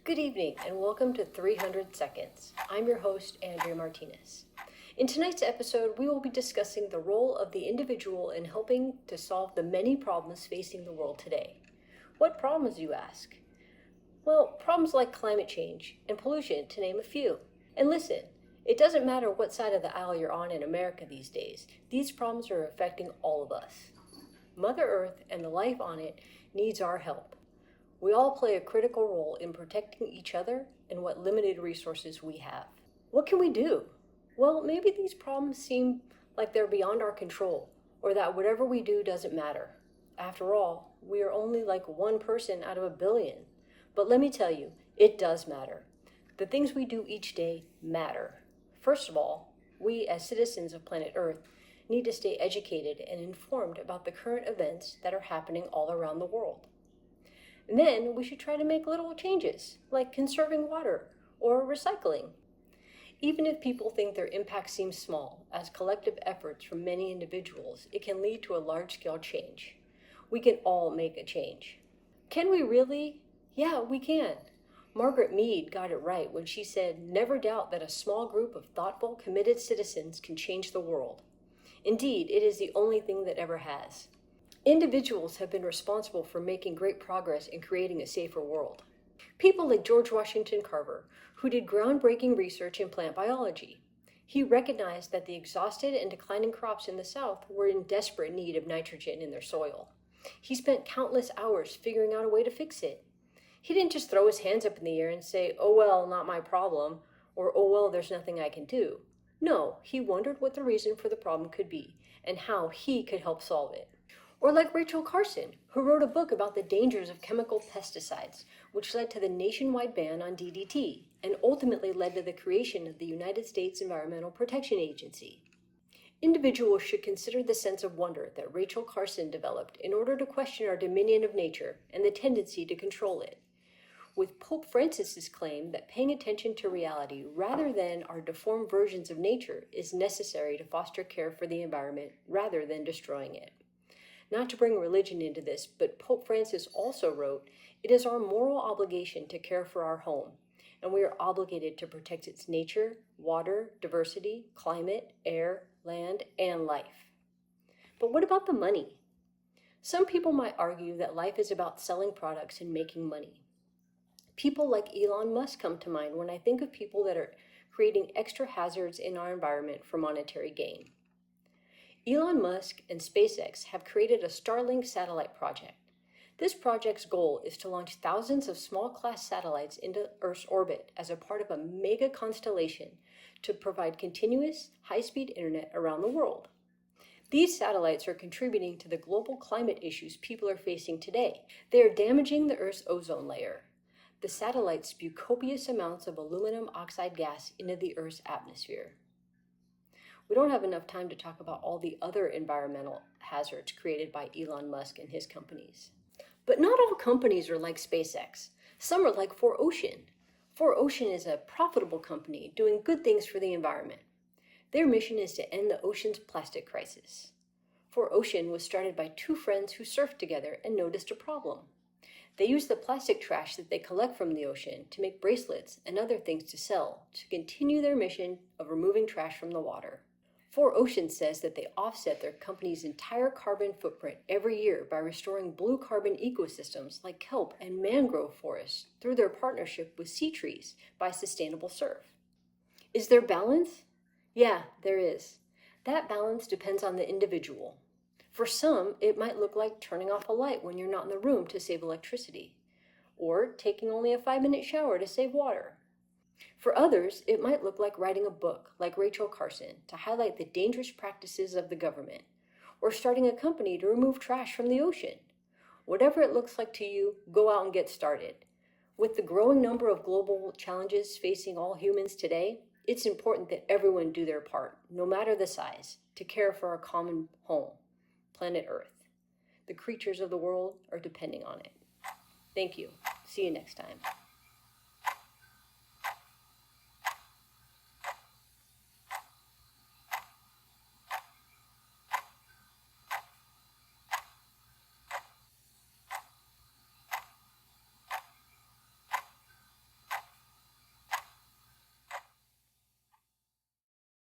Good evening and welcome to 300 Seconds. I'm your host, Andrea Martinez. In tonight's episode, we will be discussing the role of the individual in helping to solve the many problems facing the world today. What problems, you ask? Well, problems like climate change and pollution, to name a few. And listen, it doesn't matter what side of the aisle you're on in America these days. These problems are affecting all of us. Mother Earth and the life on it needs our help. We all play a critical role in protecting each other and what limited resources we have. What can we do? Well, maybe these problems seem like they're beyond our control, or that whatever we do doesn't matter. After all, we are only like one person out of a billion. But let me tell you, it does matter. The things we do each day matter. First of all, we as citizens of planet Earth need to stay educated and informed about the current events that are happening all around the world. And then we should try to make little changes, like conserving water or recycling. Even if people think their impact seems small, as collective efforts from many individuals, it can lead to a large-scale change. We can all make a change. Can we really? Yeah, we can. Margaret Mead got it right when she said, "Never doubt that a small group of thoughtful, committed citizens can change the world. Indeed, it is the only thing that ever has." Individuals have been responsible for making great progress in creating a safer world. People like George Washington Carver, who did groundbreaking research in plant biology. He recognized that the exhausted and declining crops in the South were in desperate need of nitrogen in their soil. He spent countless hours figuring out a way to fix it. He didn't just throw his hands up in the air and say, "Oh well, not my problem," or "Oh well, there's nothing I can do." No, he wondered what the reason for the problem could be and how he could help solve it. Or like Rachel Carson, who wrote a book about the dangers of chemical pesticides, which led to the nationwide ban on DDT, and ultimately led to the creation of the United States Environmental Protection Agency. Individuals should consider the sense of wonder that Rachel Carson developed in order to question our dominion of nature and the tendency to control it. With Pope Francis's claim that paying attention to reality rather than our deformed versions of nature is necessary to foster care for the environment rather than destroying it. Not to bring religion into this, but Pope Francis also wrote, "It is our moral obligation to care for our home, and we are obligated to protect its nature, water, diversity, climate, air, land, and life." But what about the money? Some people might argue that life is about selling products and making money. People like Elon Musk come to mind when I think of people that are creating extra hazards in our environment for monetary gain. Elon Musk and SpaceX have created a Starlink satellite project. This project's goal is to launch thousands of small-class satellites into Earth's orbit as a part of a mega constellation to provide continuous, high-speed internet around the world. These satellites are contributing to the global climate issues people are facing today. They are damaging the Earth's ozone layer. The satellites spew copious amounts of aluminum oxide gas into the Earth's atmosphere. We don't have enough time to talk about all the other environmental hazards created by Elon Musk and his companies. But not all companies are like SpaceX. Some are like 4Ocean. 4Ocean is a profitable company doing good things for the environment. Their mission is to end the ocean's plastic crisis. 4Ocean was started by two friends who surfed together and noticed a problem. They use the plastic trash that they collect from the ocean to make bracelets and other things to sell to continue their mission of removing trash from the water. 4Ocean says that they offset their company's entire carbon footprint every year by restoring blue carbon ecosystems like kelp and mangrove forests through their partnership with sea trees by sustainable surf. Is there balance? Yeah, there is. That balance depends on the individual. For some, it might look like turning off a light when you're not in the room to save electricity, or taking only a 5-minute shower to save water. For others, it might look like writing a book, like Rachel Carson, to highlight the dangerous practices of the government, or starting a company to remove trash from the ocean. Whatever it looks like to you, go out and get started. With the growing number of global challenges facing all humans today, it's important that everyone do their part, no matter the size, to care for our common home, planet Earth. The creatures of the world are depending on it. Thank you. See you next time.